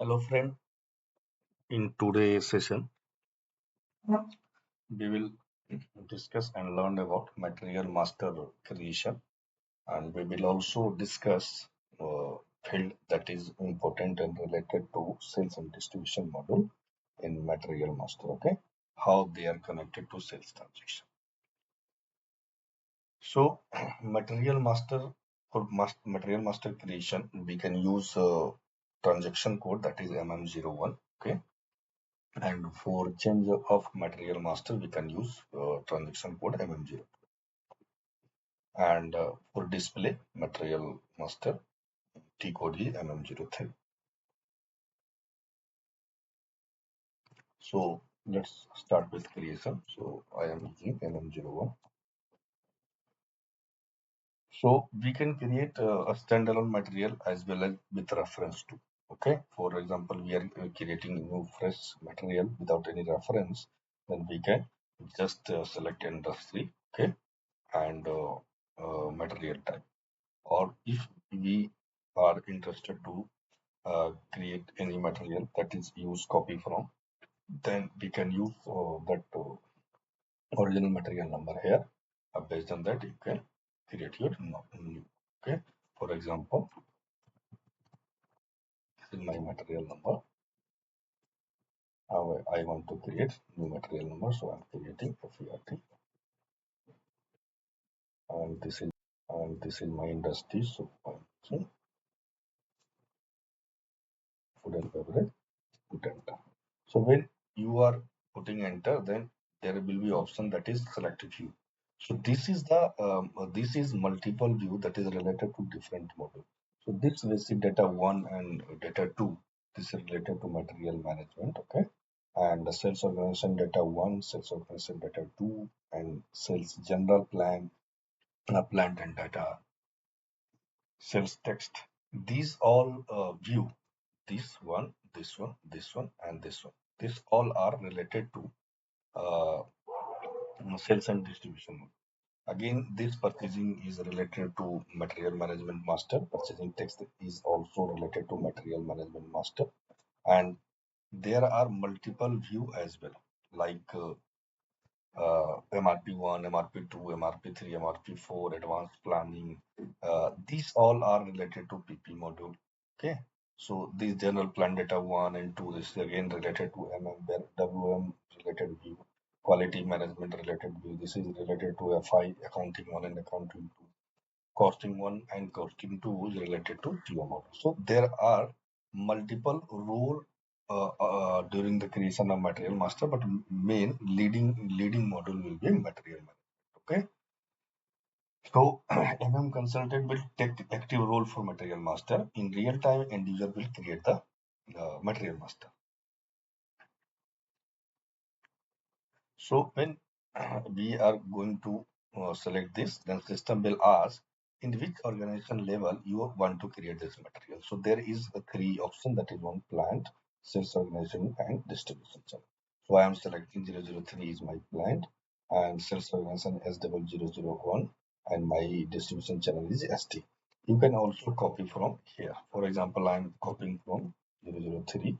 Hello, friend. In today's session, we will discuss and learn about material master creation, and we will also discuss field that is important and related to sales and distribution model in material master. Okay, how they are connected to sales transaction. So, material master creation, we can use transaction code that is MM01. Okay, and for change of material master, we can use transaction code MM0. And for display material master, T code is MM03. So let's start with creation. So I am using MM01. So we can create a standalone material as well as with reference to. Okay. For example, we are creating new fresh material without any reference. Then we can just select industry. Okay, and material type. Or if we are interested to create any material that is use copy from, then we can use that original material number here. Based on that, you can create your new. Okay. For example, this is my material number. I want to create new material number, so I'm creating FERT, and this is my industry. So I'm using food and beverage. Put enter. So when you are putting enter, then there will be option that is selected view. So this is multiple view that is related to different model. So this basic data one and data two. This is related to material management. Okay, and the sales organization data one, sales organization data two, and sales general plan, plant and data, sales text. These all view this one, and this one. These all are related to uh, sales and distribution. Again, this purchasing is related to material management master. Purchasing text is also related to material management master. And there are multiple view as well, like MRP1, MRP2, MRP3, MRP4, advanced planning. These all are related to PP module. Okay. So this general plan data 1 and 2 is again related to MM, WM related view, quality management related view. This is related to FI, accounting 1 and accounting 2. Costing 1 and costing 2 is related to TO model. So there are multiple role during the creation of material master, but main leading module will be material management. Okay. So MM consultant will take active role for material master. In real time, end user will create the material master. So when we are going to select this, then system will ask in which organization level you want to create this material. So there is a three option, that is one plant, sales organization, and distribution channel. So I am selecting 003 is my plant, and sales organization S0001, and my distribution channel is ST. You can also copy from here. For example, I am copying from 003,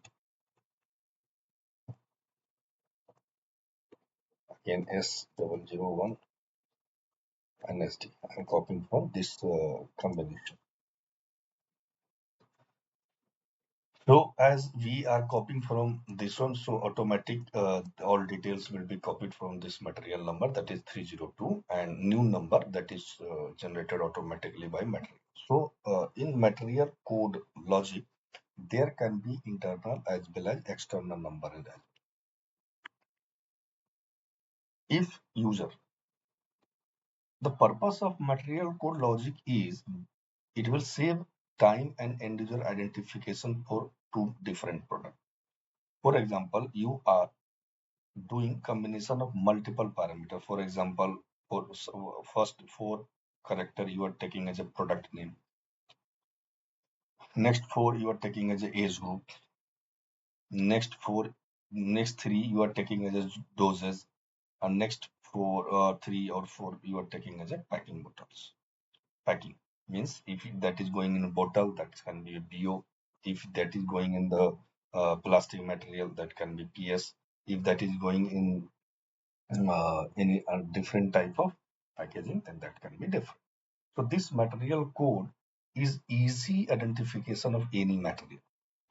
again S001 and SD. I'm copying from this combination. So as we are copying from this one, so automatic all details will be copied from this material number, that is 302, and new number that is generated automatically by material. So in material code logic, there can be internal as well as external number in that. If user, the purpose of material code logic is it will save time and end user identification for two different products. For example, you are doing combination of multiple parameters. For example, for first four character you are taking as a product name. Next four you are taking as a age group. Next three you are taking as a doses, and next three or four you are taking as a packing bottles. Packing means if that is going in a bottle, that can be a BO. If that is going in the plastic material, that can be PS. If that is going in any different type of packaging, then that can be different. So this material code is easy identification of any material.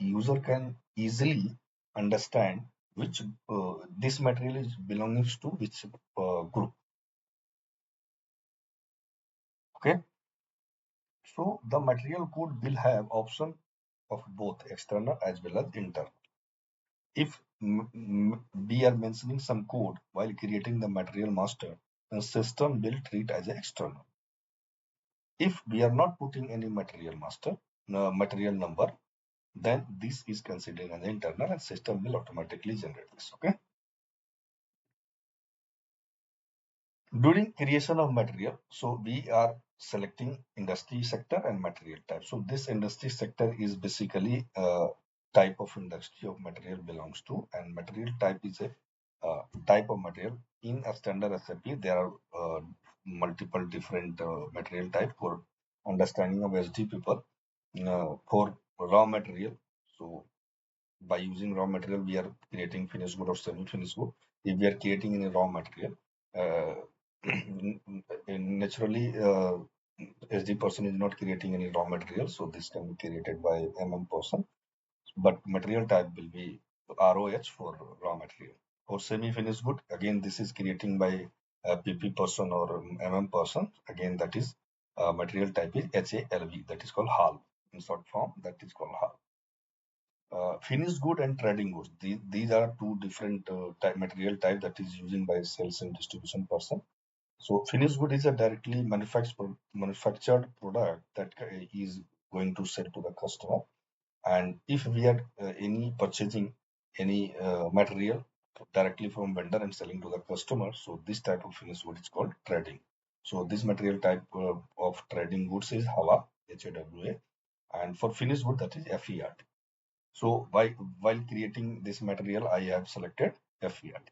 User can easily understand which this material is belongs to which group. Okay, so the material code will have option of both external as well as internal. If we are mentioning some code while creating the material master, the system will treat as external. If we are not putting any material master, material number, then this is considered as internal and system will automatically generate this. Okay. During creation of material, so we are selecting industry sector and material type. So this industry sector is basically a type of industry of material belongs to, and material type is a type of material. In a standard SAP, there are multiple different material type for understanding of SD people. For raw material, so by using raw material, we are creating finished good or semi-finished good. If we are creating any raw material, uh, naturally, SD person is not creating any raw material, so this can be created by person. But material type will be ROH for raw material. For semi-finished good, again, this is creating by PP person or person. Again, that is material type is HALV. That is called HAL. In short form, that is called HAL. Finished good and trading goods. These are two different material type that is using by sales and distribution person. So finished good is a directly manufactured product that is going to sell to the customer. And if we are any purchasing any material directly from vendor and selling to the customer, so this type of finished good is called trading. So this material type of trading goods is HAWA, HAWA, and for finished good that is FERT. So while creating this material, I have selected FERT.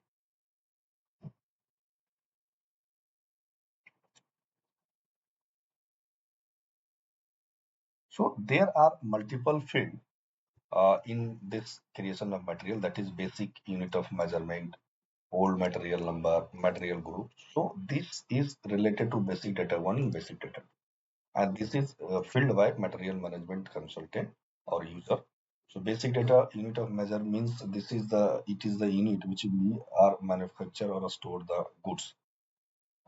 So there are multiple fields in this creation of material, that is basic unit of measurement, old material number, material group. So this is related to basic data one in basic data. And this is filled by material management consultant or user. So basic data unit of measure means it is the unit which we are manufacture or store the goods.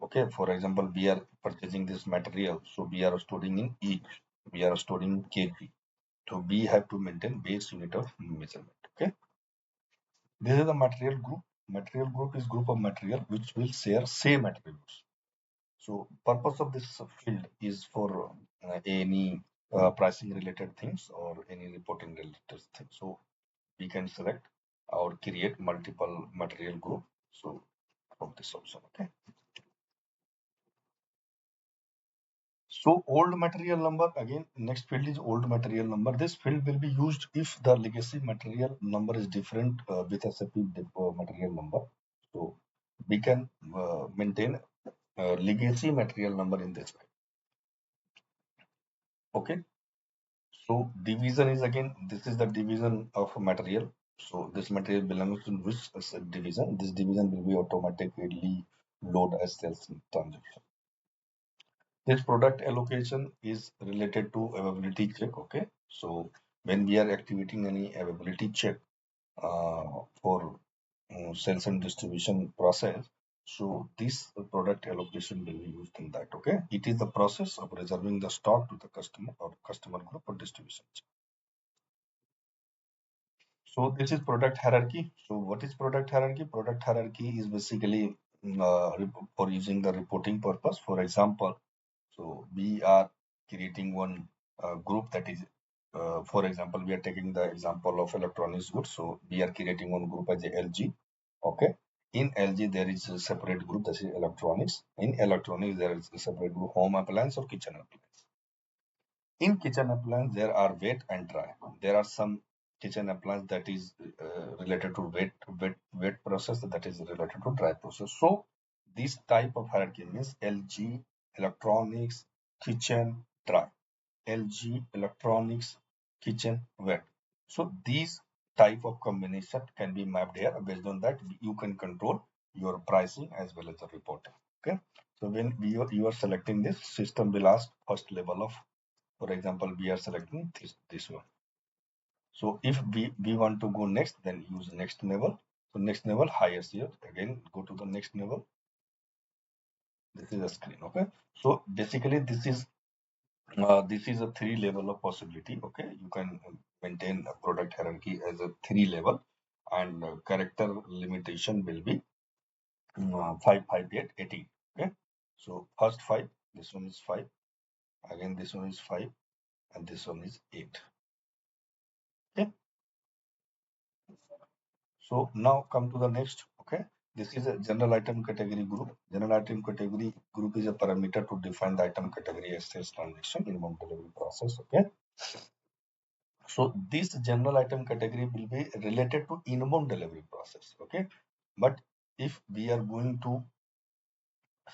Okay, for example, we are purchasing this material, so we are storing in each, we are storing kg. So we have to maintain base unit of measurement. Okay, this is the material group. Material group is group of material which will share same attributes. So purpose of this field is for any pricing related things or any reporting related things. So we can select or create multiple material group. So from this option, okay. So old material number, again, next field is old material number. This field will be used if the legacy material number is different with SAP material number. So we can maintain legacy material number in this way. Okay. So division is again, this is the division of material. So this material belongs to which division? This division will be automatically load as sales transaction. This product allocation is related to availability check. Okay, so when we are activating any availability check for sales and distribution process, so this product allocation will be used in that. Okay, it is the process of reserving the stock to the customer or customer group or distribution. So this is product hierarchy. So what is product hierarchy? Product hierarchy is basically for using the reporting purpose. For example, so we are creating one group that is, for example, we are taking the example of electronics goods. So we are creating one group as a LG. Okay. In LG, there is a separate group that is electronics. In electronics, there is a separate group home appliance or kitchen appliance. In kitchen appliance, there are wet and dry. There are some kitchen appliance that is related to wet process, that is related to dry process. So this type of hierarchy means LG, electronics, kitchen, dry. LG, electronics, kitchen, wet. So these type of combination can be mapped here. Based on that, you can control your pricing as well as the reporting. Okay. So when you are selecting this, system will ask first level of, for example, we are selecting this one. So if we want to go next, then use next level. So next level highest here. Again, go to the next level. This is a screen. Okay. So basically, this is a three level of possibility. Okay, you can maintain a product hierarchy as a three level, and character limitation will be 5, 5, 8, 18. Okay, so first five, this one is 5, again this one is 5, and this one is 8. Okay, so now come to the next. Okay, this is a general item category group. General item category group is a parameter to define the item category as sales transaction in one delivery process. Okay, so this general item category will be related to inbound delivery process. Okay, but if we are going to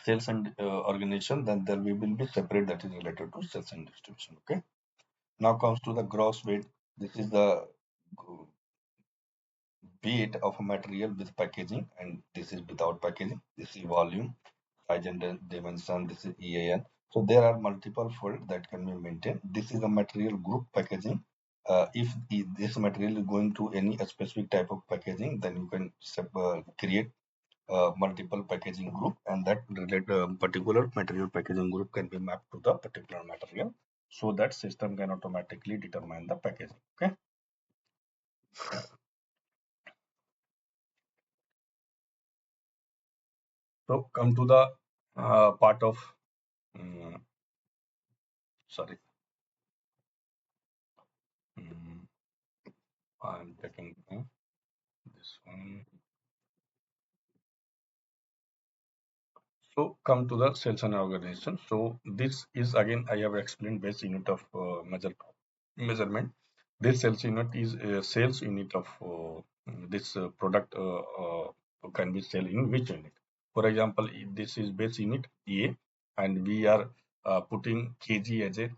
sales and organization, then there will be separate that is related to sales and distribution. Okay, now comes to the gross weight. This is the weight of a material with packaging, and this is without packaging. This is volume, size and dimension. This is EAN. So there are multiple fields that can be maintained. This is a material group packaging. If this material is going to any specific type of packaging, then you can create multiple packaging group, and that relate particular material packaging group can be mapped to the particular material, so that system can automatically determine the packaging. Okay, so come to the part of um, sorry, um, I'm taking this one. So come to the sales and organization. So this is again I have explained base unit of measurement. This sales unit is a sales unit of this product can be sold in which unit. For example, if this is base unit A, and we are putting kg as a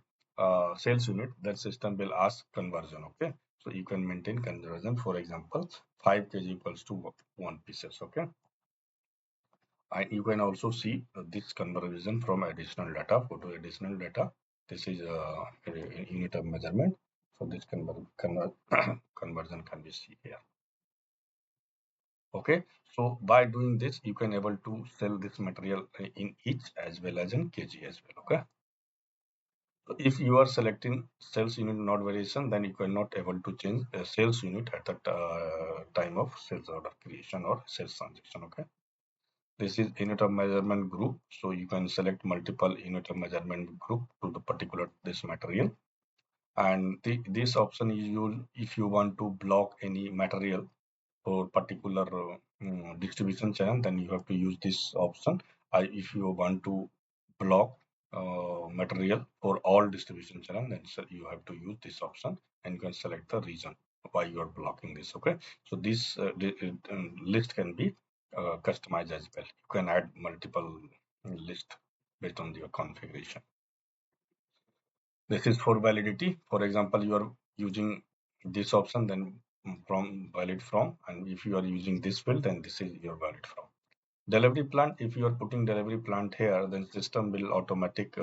sales unit. That system will ask conversion. Okay, so you can maintain conversion. For example, 5 kg equals to 1 pieces. Okay, and you can also see this conversion from additional data, photo additional data. This is a unit of measurement. So this conversion can be seen here. Okay, so by doing this, you can able to sell this material in each as well as in kg as well. Okay, so if you are selecting sales unit not variation, then you cannot able to change a sales unit at the time of sales order creation or sales transaction. Okay. This is unit of measurement group. So you can select multiple unit of measurement group to the particular this material. And this option is used if you want to block any material for particular distribution channel, then you have to use this option. If you want to block material for all distribution channel, then you have to use this option, and you can select the reason why you are blocking this. Okay, so this list can be customized as well. You can add multiple list based on your configuration. This is for validity. For example, you are using this option, then from valid from, and if you are using this field, then this is your valid from. Delivery plant, if you are putting delivery plant here, then system will automatic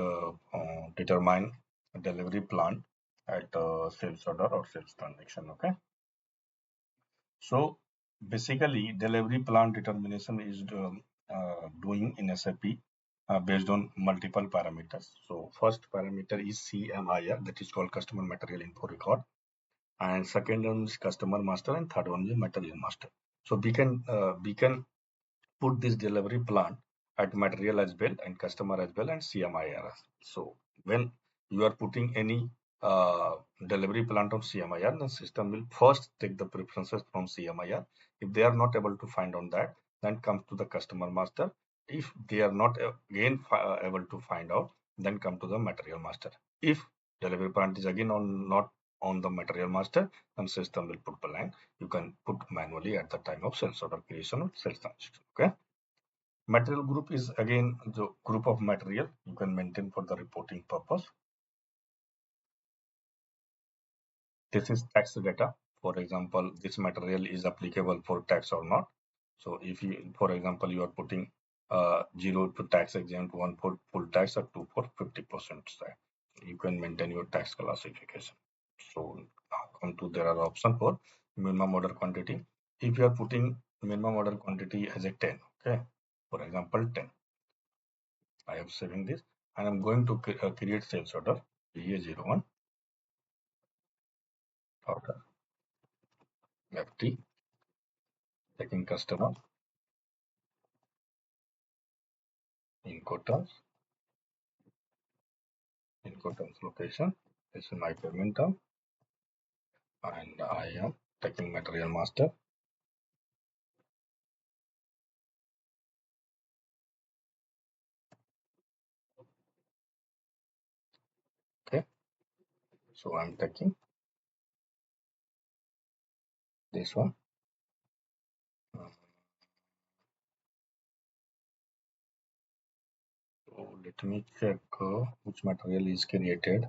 determine delivery plant at sales order or sales transaction. Okay, so basically delivery plant determination is doing in SAP based on multiple parameters. So first parameter is CMIR, that is called customer material info record, and second one is customer master, and third one is material master. So we can put this delivery plan at material as well and customer as well and CMIR. So when you are putting any delivery plan on CMIR, the system will first take the preferences from CMIR. If they are not able to find on that, then comes to the customer master. If they are not again able to find out, then come to the material master. If delivery plan is again on not on the material master, then system will put blank. You can put manually at the time of sales order creation or sales transaction. Okay. Material group is again the group of material you can maintain for the reporting purpose. This is tax data. For example, this material is applicable for tax or not. So if you, for example, you are putting 0 to tax exempt, 1 for full tax, or 2 for 50% tax, you can maintain your tax classification. So now come to, there are option for minimum order quantity. If you are putting minimum order quantity as a 10, okay, for example 10, I am saving this and I'm going to create sales order BA01 order FT, taking customer Incoterms, Incoterms location. This is my payment term, and I am taking material master. Okay, so I'm taking this one. So let me check which material is created.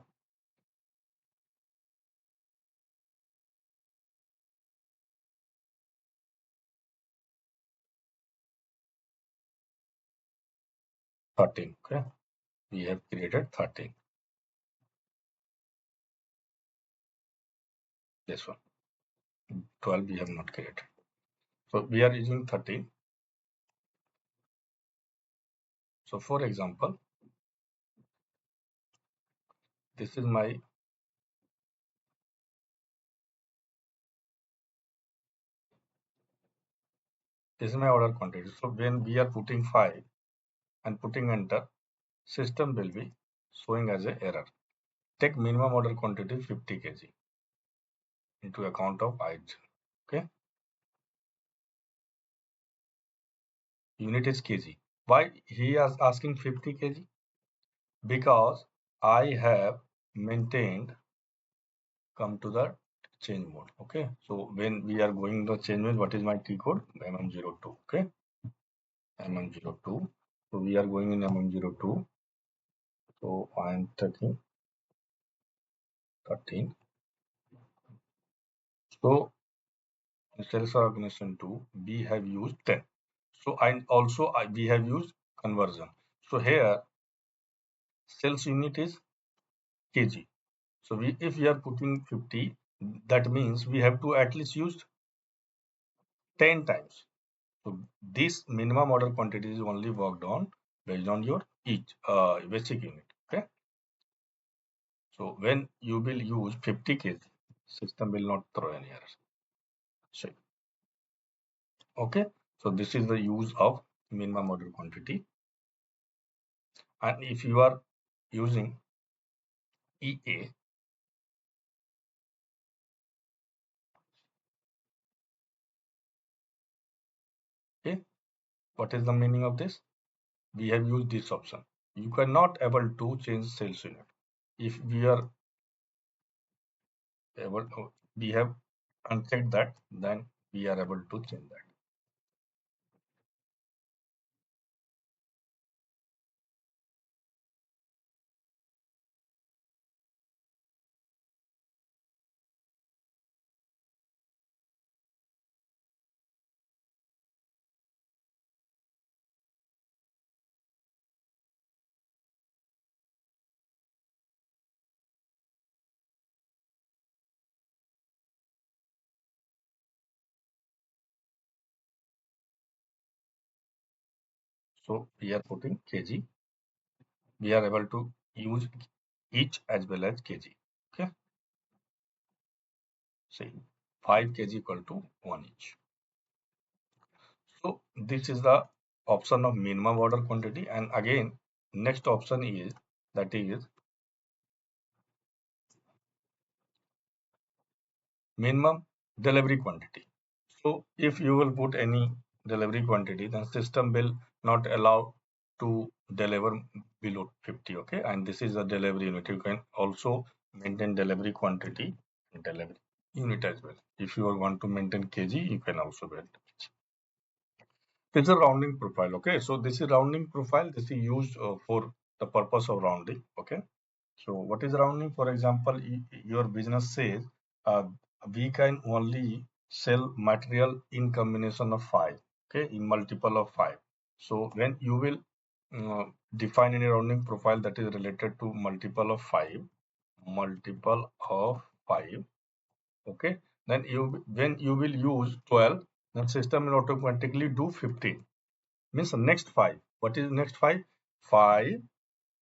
Thirteen. Okay, we have created 13. This one, 12 we have not created. So we are using 13. So for example, this is my order quantity. So when we are putting 5 and putting enter, system will be showing as a error. Take minimum order quantity 50 kg into account of age. Okay, unit is kg. Why he is asking 50 kg? Because I have maintained, come to the change mode. Okay, so when we are going the change mode, what is my key code? mm02. Okay, mm02. So we are going in mm02. So I am taking 13. So in sales organization 2, we have used 10. So and also we have used conversion. So here sales unit is kg. So if we are putting 50, that means we have to at least use 10 times. So this minimum order quantity is only worked on based on your each basic unit. Okay. So when you will use 50 kg, system will not throw any errors. So, okay. So this is the use of minimum order quantity. And if you are using EA, okay, what is the meaning of this? We have used this option. You cannot able to change sales unit. If we are able to, we have unchecked that, then we are able to change that. So we are putting kg. We are able to use each as well as kg. Okay. Say 5 kg equal to 1 each. So this is the option of minimum order quantity. And again, next option is, that is minimum delivery quantity. So if you will put any delivery quantity, then system will not allow to deliver below 50. Okay, and this is a delivery unit. You can also maintain delivery quantity and delivery unit as well. If you want to maintain kg, you can also maintain. This is a rounding profile. Okay, so this is rounding profile. This is used for the purpose of rounding. Okay, so what is rounding? For example, your business says we can only sell material in combination of five, okay, in multiple of five. So when you will define any rounding profile that is related to multiple of five, okay, then you when you will use 12, then system will automatically do 15. Means the next five. What is next five? 5,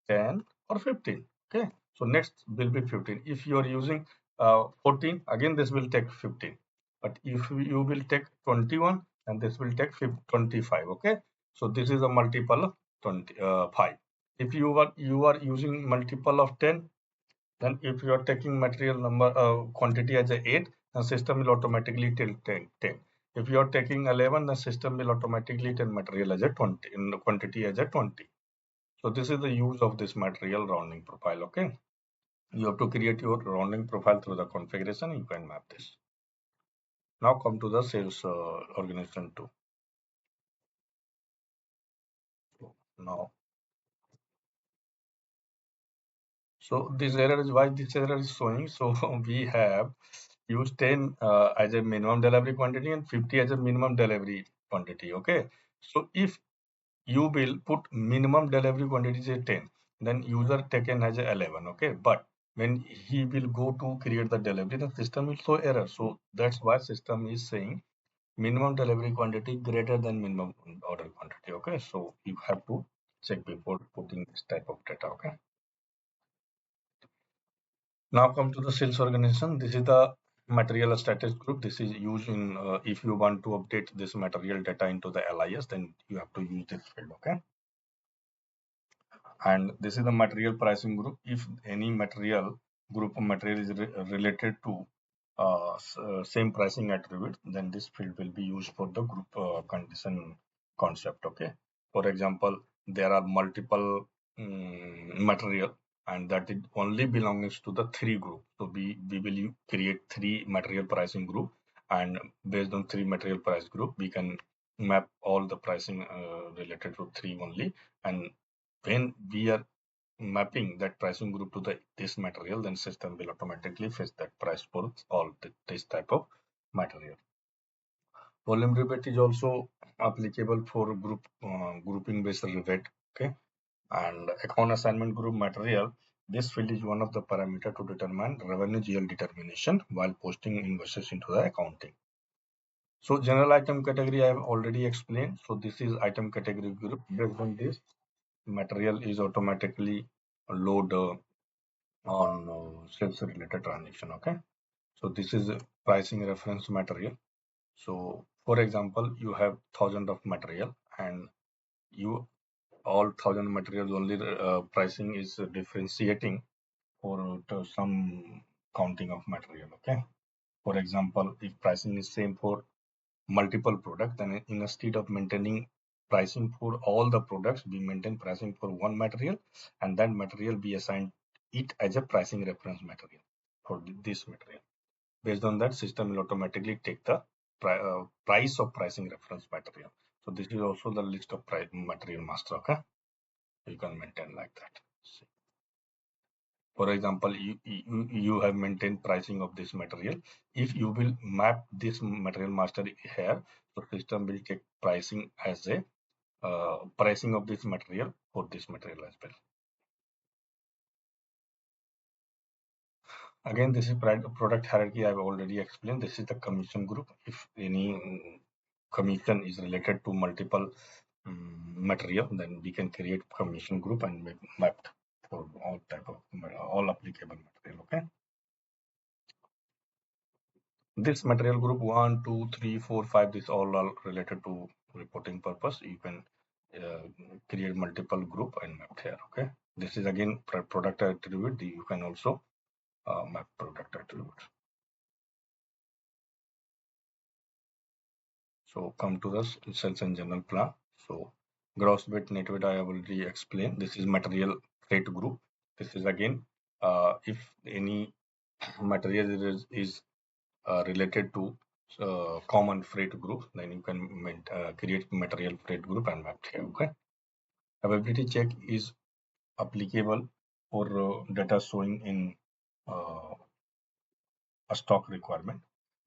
10 or 15. Okay, so next will be 15. If you are using 14, again this will take 15. But if you will take 21, and this will take 25. Okay, so this is a multiple of 5. If you are using multiple of 10, then if you are taking material number quantity as a 8, the system will automatically tell 10. If you are taking 11, the system will automatically tell material as a 20, in quantity as a 20. So this is the use of this material rounding profile. Okay, you have to create your rounding profile through the configuration. You can map this. Now come to the sales organization too. Now, so this error is why this error is showing. So we have used 10 as a minimum delivery quantity and 50 as a minimum delivery quantity. Okay, so if you will put minimum delivery quantity is 10, then user taken as a 11. Okay, but when he will go to create the delivery, the system will show error. So that's why system is saying minimum delivery quantity greater than minimum order quantity. Okay, so you have to check before putting this type of data. Okay, now come to the sales organization. This is the material status group. This is used in if you want to update this material data into the LIS, then you have to use this field. Okay, and this is the material pricing group. If any material group of material is related to same pricing attribute, then this field will be used for the group condition concept. Okay, for example, there are multiple material, and that it only belongs to the three group. So we will create three material pricing group, and based on three material price group, we can map all the pricing related to three only. And when we are mapping that pricing group to this material, then system will automatically fetch that price for all this type of material. Volume rebate is also applicable for grouping based rebate. Okay, and account assignment group material. This field is one of the parameter to determine revenue GL determination while posting invoices into the accounting. So general item category I have already explained. So this is item category group. Based on this, material is automatically load on sales related transaction. Okay, so this is a pricing reference material. So for example, you have thousand of material, and you all thousand materials only pricing is differentiating for some counting of material. Okay, for example, if pricing is same for multiple products, then instead of maintaining pricing for all the products, we maintain pricing for one material, and that material be assigned it as a pricing reference material for this material. Based on that, system will automatically take the price of pricing reference material. So this is also the list of material master. Okay, you can maintain like that. For example, you have maintained pricing of this material. If you will map this material master here, so system will take pricing as a pricing of this material for this material as well. Again, this is product hierarchy. I've already explained. This is the commission group. If any commission is related to multiple material, then we can create commission group and make mapped for all type of all applicable material. Okay. This material group 1, 2, 3, 4, 5, this all are related to reporting purpose. You can uh, create multiple group and map here. Okay. This is again product attribute. You can also map product attributes. So come to the sales and general plan. So gross weight, net weight, I have already explained. This is material freight group. This is again, if any material is related to common freight group, then you can create material freight group and map here. Okay. Availability check is applicable for data showing in a stock requirement.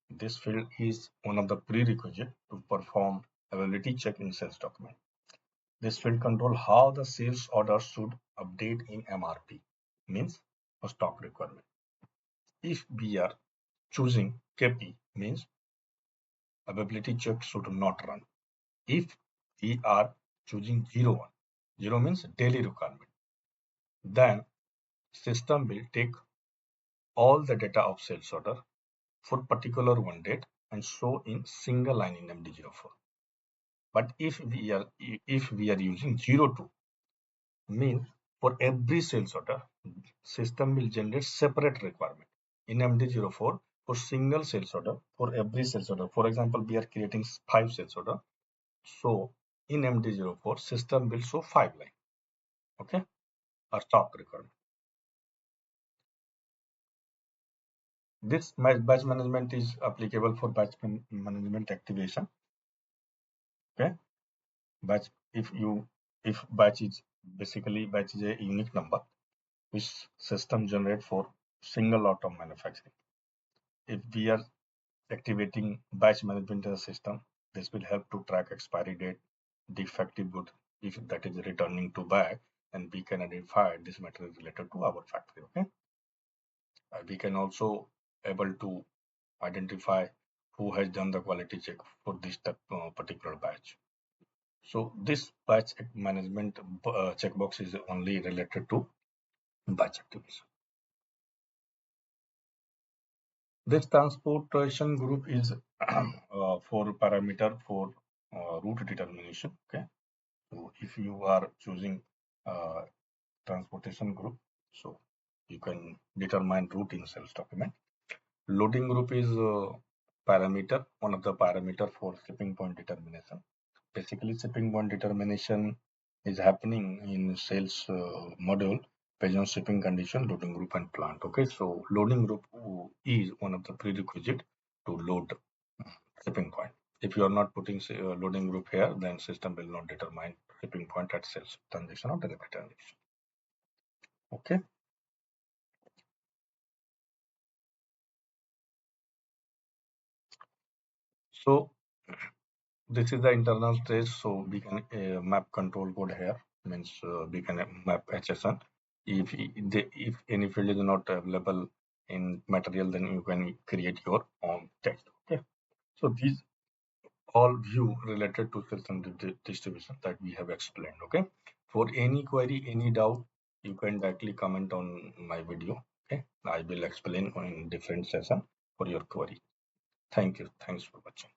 This field is one of the prerequisites to perform availability check in sales document. This field control how the sales order should update in MRP, means for stock requirement. If we are choosing KP, means availability check should not run. If we are choosing 01, 0 means daily requirement, then system will take all the data of sales order for particular one date and show in single line in MD04. But if we are using 02, means for every sales order, system will generate separate requirement in MD04 for single sales order for every sales order. For example, we are creating 5 sales order. So in MD04, system will show 5 line. Okay, or stock requirement. This batch management is applicable for batch management activation. Okay, batch if batch is a unique number which system generate for single lot of manufacturing. If we are activating batch management in the system, this will help to track expiry date, defective good if that is returning to back, and we can identify this matter is related to our factory. Okay, we can also able to identify who has done the quality check for this particular batch. So this batch management checkbox is only related to batch activation. This transportation group is for parameter for route determination. Okay, so if you are choosing transportation group, so you can determine route in sales document. Loading group is parameter, one of the parameter for shipping point determination. Basically, shipping point determination is happening in sales module based on shipping condition, loading group, and plant. Okay, so loading group is one of the prerequisite to load shipping point. If you are not putting loading group here, then system will not determine shipping point at sales transaction or delivery transaction. Okay. So this is the internal trace. So we can map control code here. Means we can map HSN. If any field is not available in material, then you can create your own text. Okay. So these all view related to system distribution that we have explained. Okay. For any query, any doubt, you can directly comment on my video. Okay. I will explain in different session for your query. Thank you. Thanks for watching.